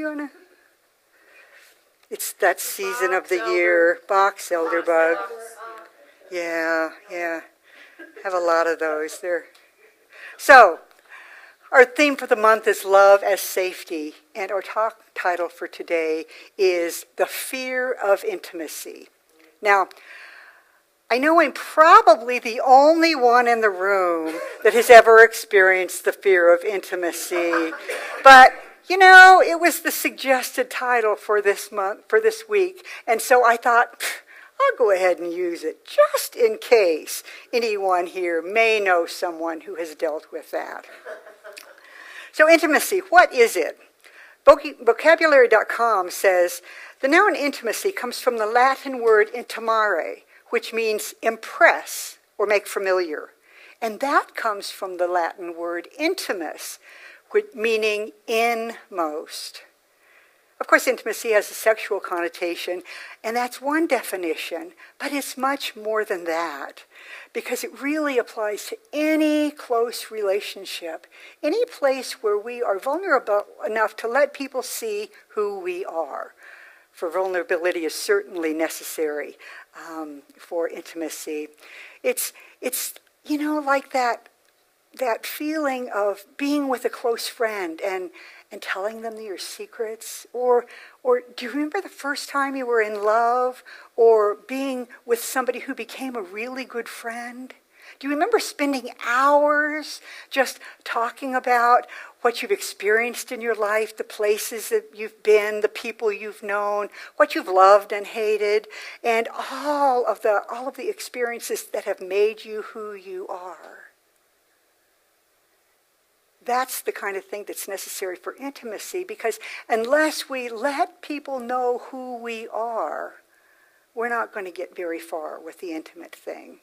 You wanna? It's that season of the year. Box elderbug. Yeah. Have a lot of those there. So, our theme for the month is love as safety, and our talk title for today is the fear of intimacy. Now, I know I'm probably the only one in the room that has ever experienced the fear of intimacy, but you know, it was the suggested title for this month, for this week, and so I thought, I'll go ahead and use it just in case anyone here may know someone who has dealt with that. So intimacy, what is it? Vocabulary.com says, the noun intimacy comes from the Latin word intimare, which means impress or make familiar. And that comes from the Latin word intimus, meaning inmost. Of course, intimacy has a sexual connotation, and that's one definition, but it's much more than that, because it really applies to any close relationship, any place where we are vulnerable enough to let people see who we are. For vulnerability is certainly necessary for intimacy. It's you know, like that feeling of being with a close friend and telling them your secrets, or do you remember the first time you were in love, or being with somebody who became a really good friend? Do you remember spending hours just talking about what you've experienced in your life, the places that you've been, the people you've known, what you've loved and hated, and all of the experiences that have made you who you are? That's the kind of thing that's necessary for intimacy, because unless we let people know who we are, we're not going to get very far with the intimate thing.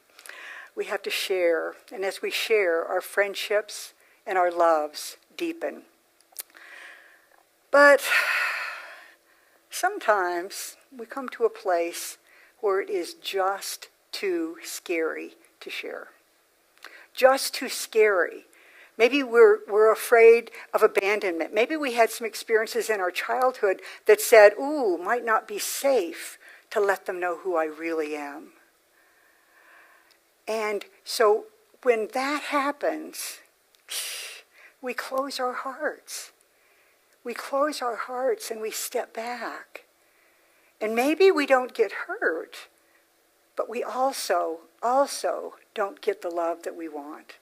We have to share, and as we share, our friendships and our loves deepen. But sometimes we come to a place where it is just too scary to share. Just too scary. Maybe we're afraid of abandonment. Maybe we had some experiences in our childhood that said, ooh, might not be safe to let them know who I really am. And so when that happens, we close our hearts. We close our hearts and we step back. And maybe we don't get hurt, but we also don't get the love that we want.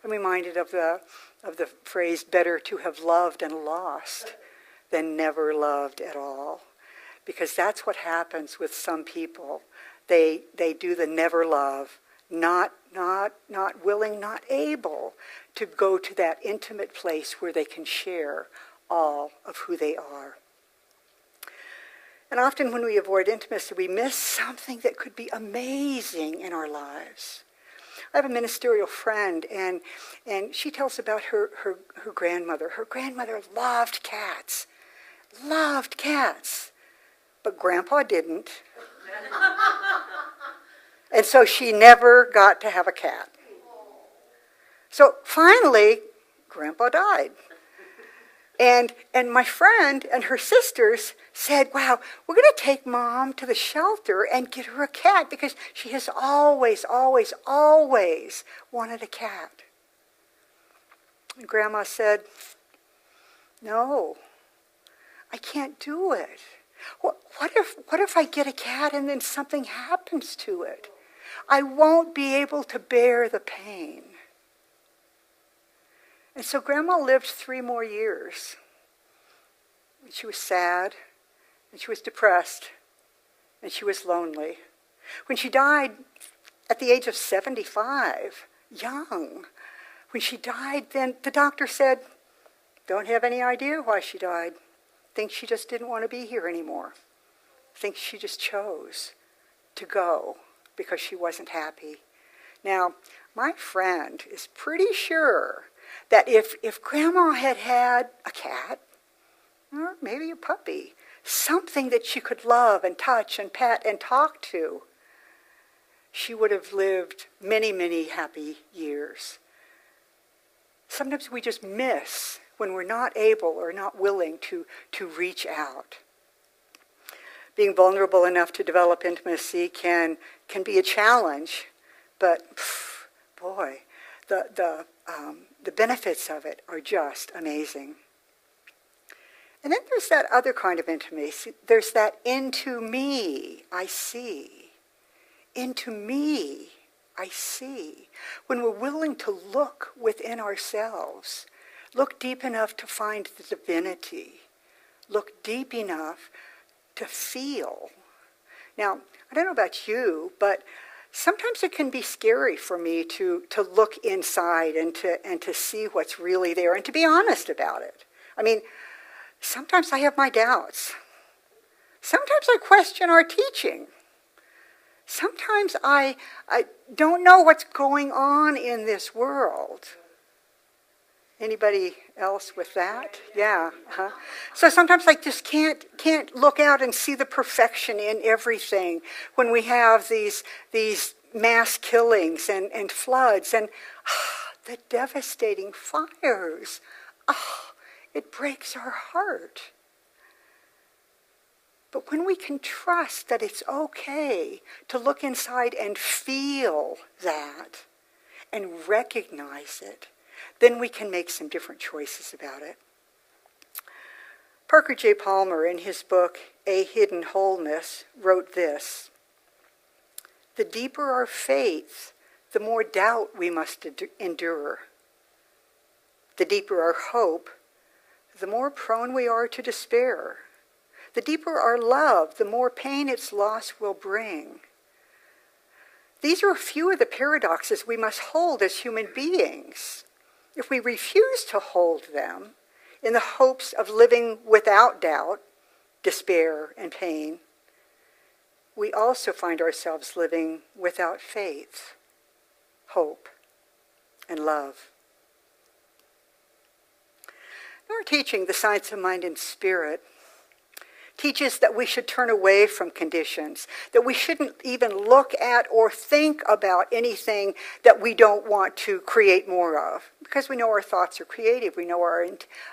I'm reminded of the phrase, better to have loved and lost than never loved at all. Because that's what happens with some people. They do the never love, not willing, not able to go to that intimate place where they can share all of who they are. And often when we avoid intimacy, we miss something that could be amazing in our lives. I have a ministerial friend, and she tells about her grandmother. Her grandmother loved cats, but Grandpa didn't. And so she never got to have a cat. So finally, Grandpa died. And my friend and her sisters said, wow, we're going to take Mom to the shelter and get her a cat because she has always wanted a cat. And Grandma said, no, I can't do it. What if I get a cat and then something happens to it? I won't be able to bear the pain. And so Grandma lived 3 more years. And she was sad, and she was depressed, and she was lonely. When she died at the age of 75, young, when she died, then the doctor said, don't have any idea why she died. Think she just didn't want to be here anymore. Think she just chose to go because she wasn't happy. Now, my friend is pretty sure that if Grandma had had a cat, or maybe a puppy, something that she could love and touch and pet and talk to, she would have lived many, many happy years. Sometimes we just miss when we're not able or not willing to reach out. Being vulnerable enough to develop intimacy can be a challenge, but boy, the benefits of it are just amazing. And then there's that other kind of intimacy. There's that into me, I see. Into me, I see. When we're willing to look within ourselves, look deep enough to find the divinity, look deep enough to feel. Now, I don't know about you, but sometimes it can be scary for me to look inside and to see what's really there and to be honest about it. I mean, sometimes I have my doubts. Sometimes I question our teaching. Sometimes I don't know what's going on in this world. Anybody else with that? Yeah. Uh-huh. So sometimes I just can't look out and see the perfection in everything when we have these mass killings and floods and the devastating fires. It breaks our heart. But when we can trust that it's okay to look inside and feel that and recognize it, then we can make some different choices about it. Parker J. Palmer, in his book, A Hidden Wholeness, wrote this: "The deeper our faith, the more doubt we must endure. The deeper our hope, the more prone we are to despair. The deeper our love, the more pain its loss will bring. These are a few of the paradoxes we must hold as human beings. If we refuse to hold them in the hopes of living without doubt, despair, and pain, we also find ourselves living without faith, hope, and love." Our teaching, The Science of Mind and Spirit, teaches that we should turn away from conditions, that we shouldn't even look at or think about anything that we don't want to create more of, because we know our thoughts are creative, we know our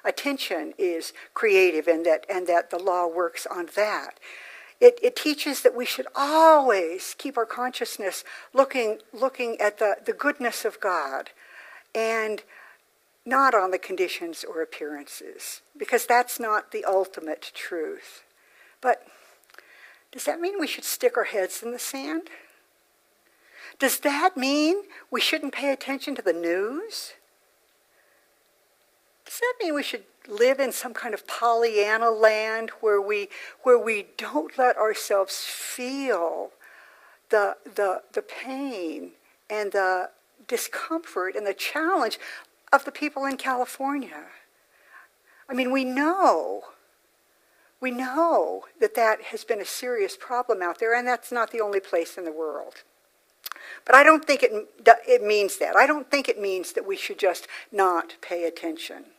attention is creative, and that the law works on that. It teaches that we should always keep our consciousness looking at the goodness of God, and not on the conditions or appearances, because that's not the ultimate truth. But does that mean we should stick our heads in the sand? Does that mean we shouldn't pay attention to the news? Does that mean we should live in some kind of Pollyanna land where we don't let ourselves feel the pain and the discomfort and the challenge of the people in California? I mean, we know that has been a serious problem out there, and that's not the only place in the world. But I don't think it means that. I don't think it means that we should just not pay attention.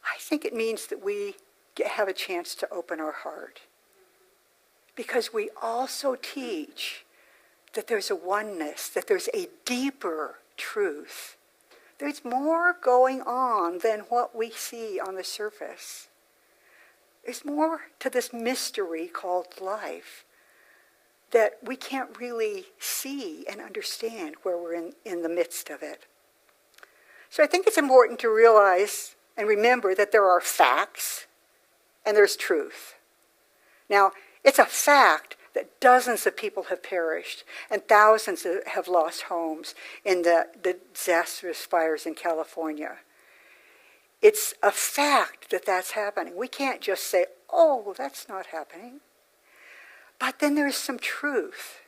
I think it means that we have a chance to open our heart, because we also teach that there's a oneness, that there's a deeper truth. There's more going on than what we see on the surface. There's more to this mystery called life that we can't really see and understand where we're in the midst of it. So I think it's important to realize and remember that there are facts and there's truth. Now, it's a fact that dozens of people have perished and thousands have lost homes in the disastrous fires in California. It's a fact that that's happening. We can't just say, oh, that's not happening. But then there's some truth.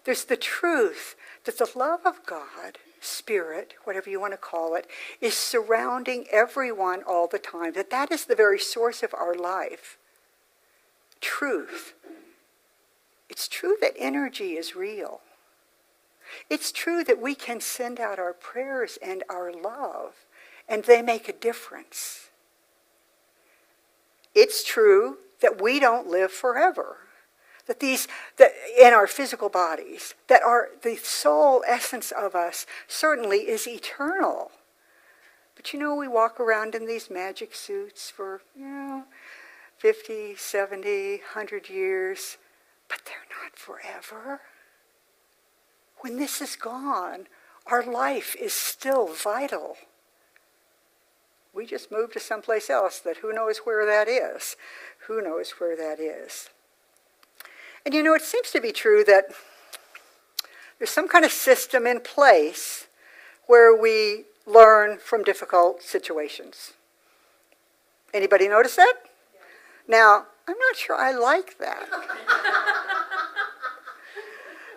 There's the truth that the love of God, Spirit, whatever you want to call it, is surrounding everyone all the time, that is the very source of our life. Truth. It's true that energy is real. It's true that we can send out our prayers and our love, and they make a difference. It's true that we don't live forever. That in our physical bodies, that the soul essence of us certainly is eternal. But we walk around in these magic suits for, 50, 70, 100 years, but they're not forever. When this is gone, our life is still vital. We just moved to someplace else that who knows where that is. Who knows where that is. And it seems to be true that there's some kind of system in place where we learn from difficult situations. Anybody notice that? Yes. Now, I'm not sure I like that.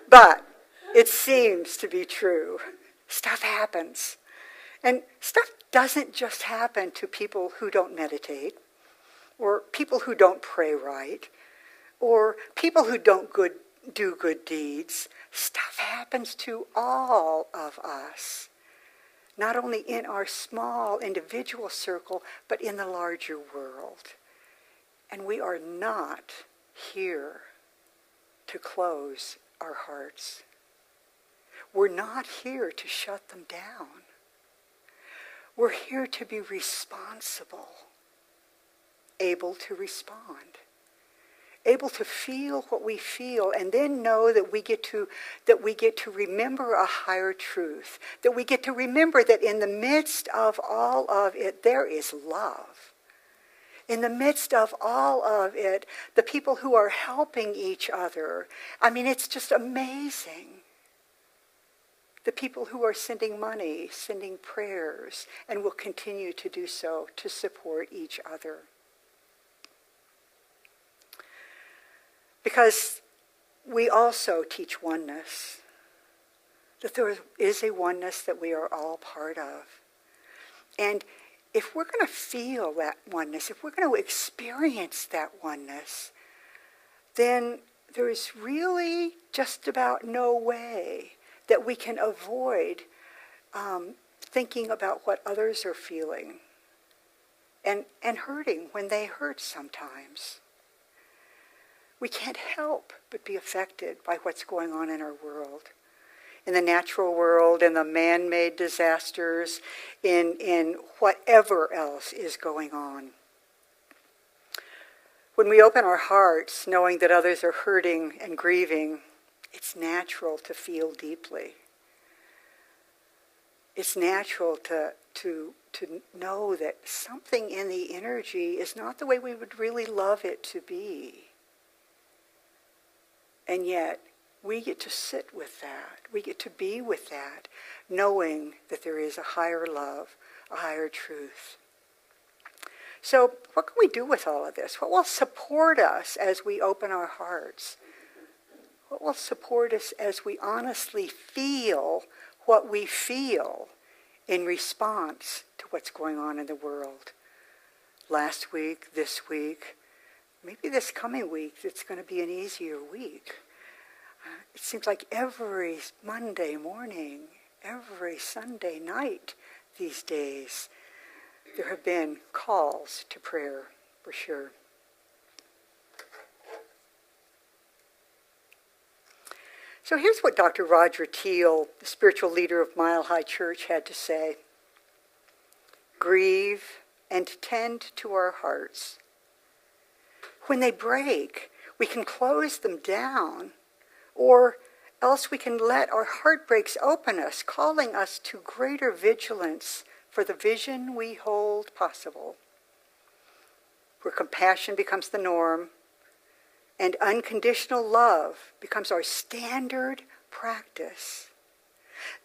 But it seems to be true. Stuff happens. And stuff doesn't just happen to people who don't meditate, or people who don't pray right, or people who don't do good deeds. Stuff happens to all of us. Not only in our small individual circle, but in the larger world. And we are not here to close our hearts. We're not here to shut them down. We're here to be responsible, able to respond, able to feel what we feel, and then know that we get to remember a higher truth, that we get to remember that in the midst of all of it, there is love. In the midst of all of it, the people who are helping each other, it's just amazing. The people who are sending money, sending prayers, and will continue to do so to support each other. Because we also teach oneness, that there is a oneness that we are all part of. And if we're going to feel that oneness, if we're going to experience that oneness, then there is really just about no way that we can avoid thinking about what others are feeling and hurting when they hurt sometimes. We can't help but be affected by what's going on in our world. In the natural world, in the man-made disasters, in whatever else is going on. When we open our hearts, knowing that others are hurting and grieving, it's natural to feel deeply. It's natural to know that something in the energy is not the way we would really love it to be. And yet, we get to sit with that. We get to be with that, knowing that there is a higher love, a higher truth. So, what can we do with all of this? What will support us as we open our hearts? What will support us as we honestly feel what we feel in response to what's going on in the world? Last week, this week, maybe this coming week, it's going to be an easier week. It seems like every Monday morning, every Sunday night these days, there have been calls to prayer, for sure. So here's what Dr. Roger Teal, the spiritual leader of Mile High Church, had to say. Grieve and tend to our hearts. When they break, we can close them down, or else we can let our heartbreaks open us, calling us to greater vigilance for the vision we hold possible, where compassion becomes the norm, and unconditional love becomes our standard practice.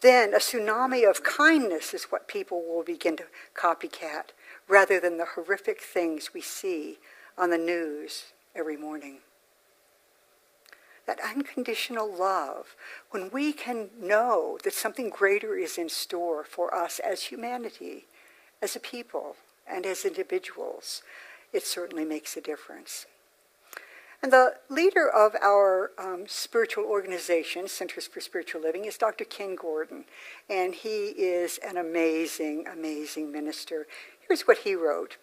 Then a tsunami of kindness is what people will begin to copycat, rather than the horrific things we see on the news every morning. That unconditional love, when we can know that something greater is in store for us as humanity, as a people, and as individuals, it certainly makes a difference. And the leader of our spiritual organization, Centers for Spiritual Living, is Dr. Ken Gordon. And he is an amazing, amazing minister. Here's what he wrote.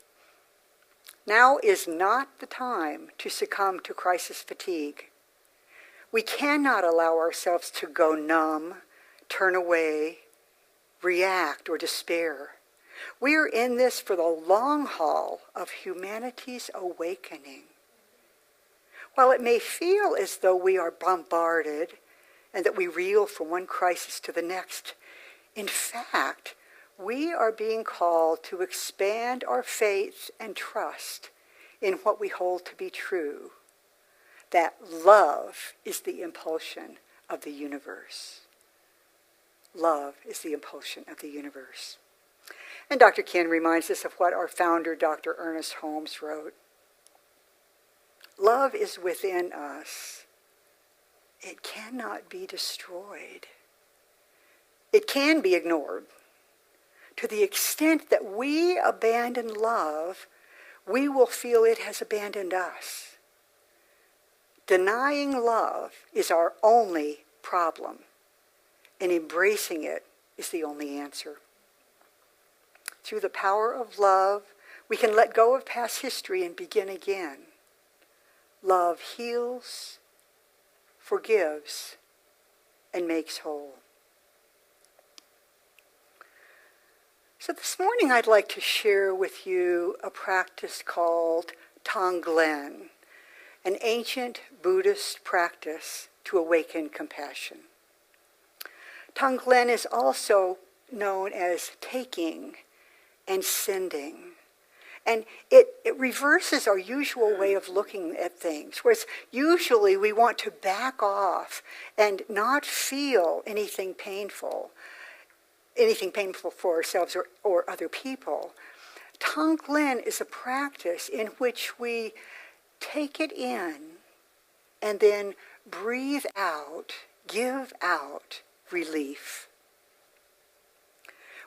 Now is not the time to succumb to crisis fatigue. We cannot allow ourselves to go numb, turn away, react, or despair. We are in this for the long haul of humanity's awakening. While it may feel as though we are bombarded and that we reel from one crisis to the next, in fact, we are being called to expand our faith and trust in what we hold to be true, that love is the impulsion of the universe. Love is the impulsion of the universe. And Dr. Ken reminds us of what our founder, Dr. Ernest Holmes, wrote. Love is within us. It cannot be destroyed. It can be ignored. To the extent that we abandon love, we will feel it has abandoned us. Denying love is our only problem, and embracing it is the only answer. Through the power of love, we can let go of past history and begin again. Love heals, forgives, and makes whole. So this morning I'd like to share with you a practice called Tonglen, an ancient Buddhist practice to awaken compassion. Tonglen is also known as taking and sending. And it reverses our usual way of looking at things, whereas usually we want to back off and not feel anything painful for ourselves or other people. Tonglen is a practice in which we take it in and then breathe out, give out relief.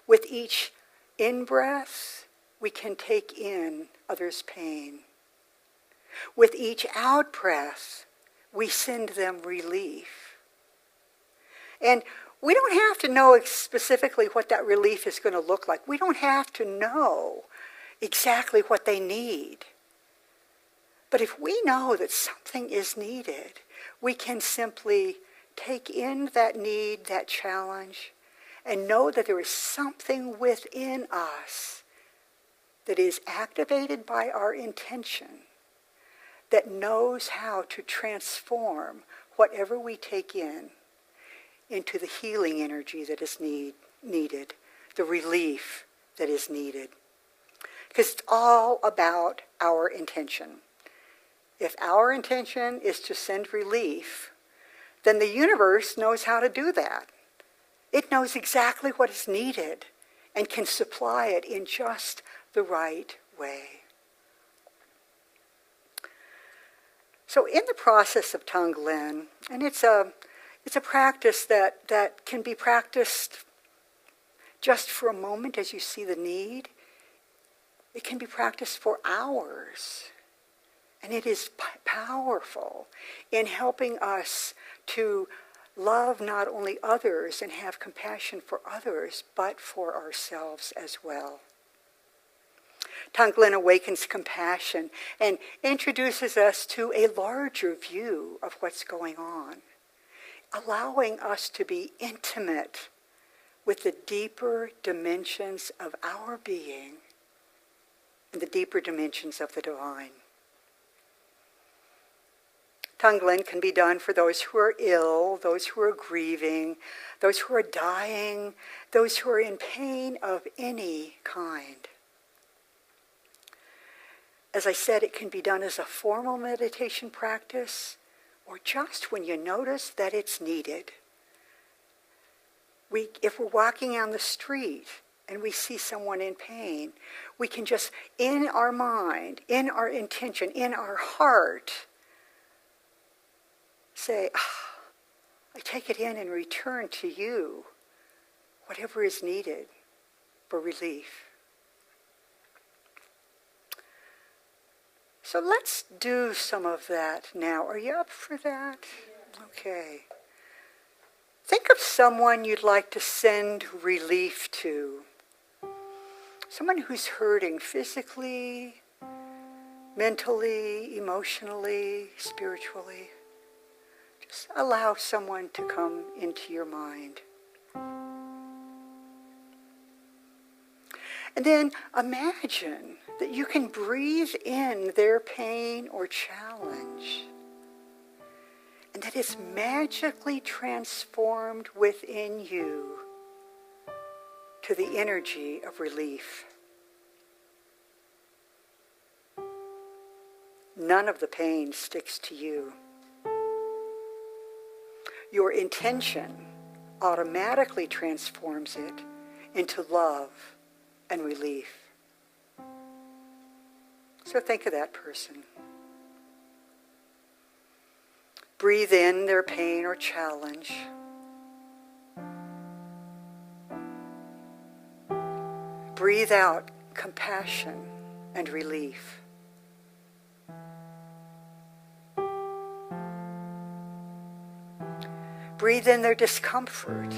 With each in-breath, we can take in others' pain. With each out-breath, we send them relief. And we don't have to know specifically what that relief is going to look like. We don't have to know exactly what they need. But if we know that something is needed, we can simply take in that need, that challenge, and know that there is something within us that is activated by our intention, that knows how to transform whatever we take in into the healing energy that is needed, the relief that is needed. Because it's all about our intention. If our intention is to send relief, then the universe knows how to do that. It knows exactly what is needed and can supply it in just the right way. So in the process of Tonglen, and it's a practice that can be practiced just for a moment as you see the need. It can be practiced for hours. And it is powerful in helping us to love not only others and have compassion for others, but for ourselves as well. Tonglen awakens compassion and introduces us to a larger view of what's going on, allowing us to be intimate with the deeper dimensions of our being and the deeper dimensions of the divine. Tonglen can be done for those who are ill, those who are grieving, those who are dying, those who are in pain of any kind. As I said, it can be done as a formal meditation practice or just when you notice that it's needed. If we're walking on the street and we see someone in pain, we can just, in our mind, in our intention, in our heart, say, I take it in and return to you whatever is needed for relief. So let's do some of that now. Are you up for that? Okay. Think of someone you'd like to send relief to. Someone who's hurting physically, mentally, emotionally, spiritually. Just allow someone to come into your mind. And then imagine that you can breathe in their pain or challenge, and that it's magically transformed within you to the energy of relief. None of the pain sticks to you. Your intention automatically transforms it into love and relief. So think of that person. Breathe in their pain or challenge. Breathe out compassion and relief. Breathe in their discomfort.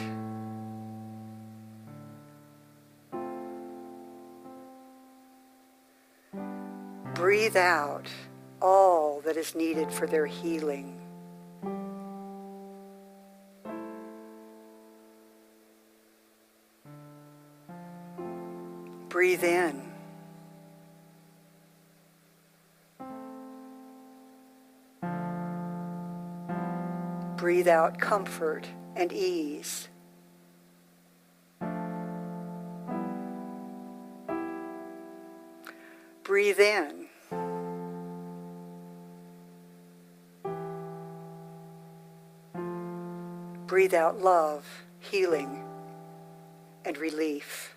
Breathe out all that is needed for their healing. Breathe in. Breathe out comfort and ease. Breathe in. Breathe out love, healing, and relief.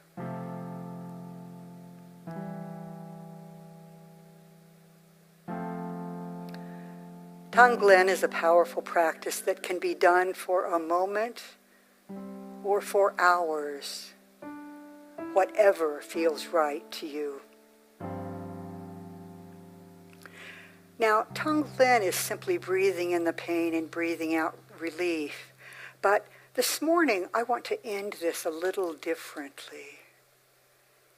Tonglen is a powerful practice that can be done for a moment or for hours, whatever feels right to you. Now, Tonglen is simply breathing in the pain and breathing out relief. But this morning, I want to end this a little differently.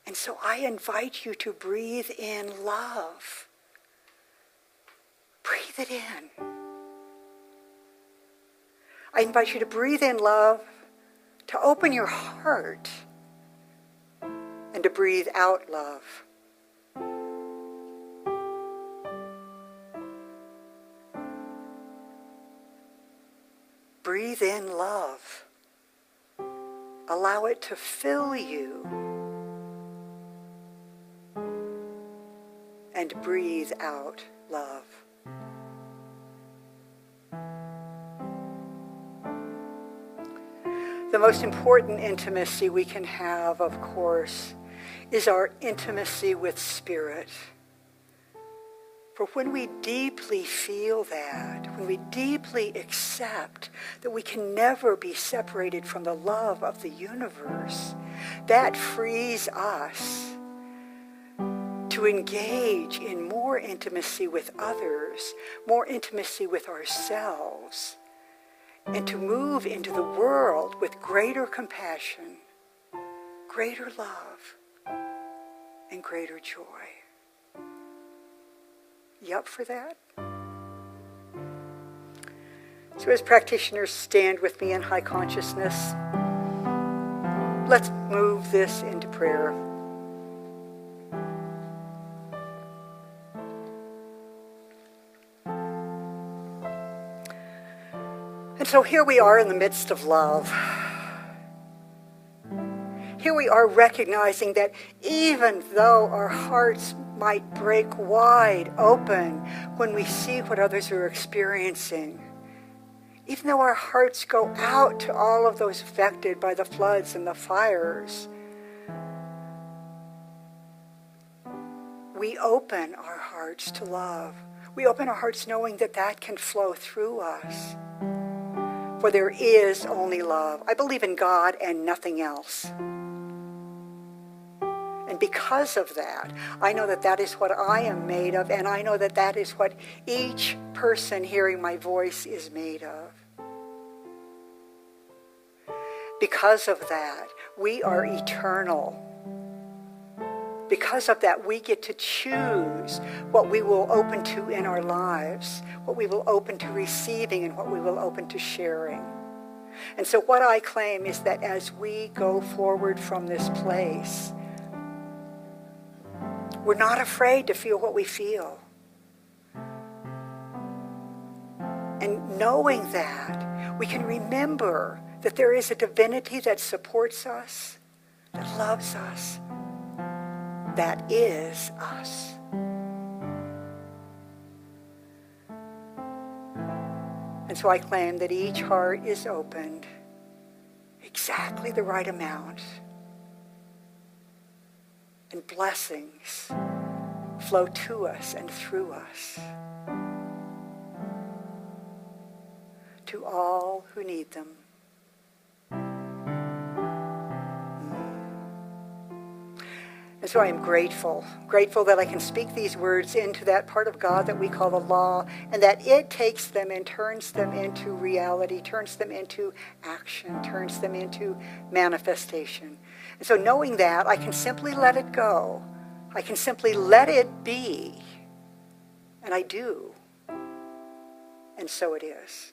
And so I invite you to breathe in love. Breathe it in. I invite you to breathe in love, to open your heart, and to breathe out love. Breathe in love. Allow it to fill you. And breathe out love. The most important intimacy we can have, of course, is our intimacy with Spirit. For when we deeply feel that, when we deeply accept that we can never be separated from the love of the universe, that frees us to engage in more intimacy with others, more intimacy with ourselves, and to move into the world with greater compassion, greater love, and greater joy. You up for that? So as practitioners, stand with me in high consciousness. Let's move this into prayer. And so here we are in the midst of love. Here we are recognizing that even though our hearts might break wide open when we see what others are experiencing, even though our hearts go out to all of those affected by the floods and the fires, we open our hearts to love. We open our hearts knowing that that can flow through us. For there is only love. I believe in God and nothing else. And because of that, I know that that is what I am made of, and I know that that is what each person hearing my voice is made of. Because of that, we are eternal. Because of that, we get to choose what we will open to in our lives, what we will open to receiving, and what we will open to sharing. And so what I claim is that as we go forward from this place, We're not afraid to feel what we feel. And knowing that, we can remember that there is a divinity that supports us, that loves us, that is us. And so I claim that each heart is opened exactly the right amount, and blessings flow to us and through us, to all who need them. And so I am grateful that I can speak these words into that part of God that we call the law, and that it takes them and turns them into reality, turns them into action, turns them into manifestation. And so knowing that, I can simply let it go. I can simply let it be. And I do. And so it is.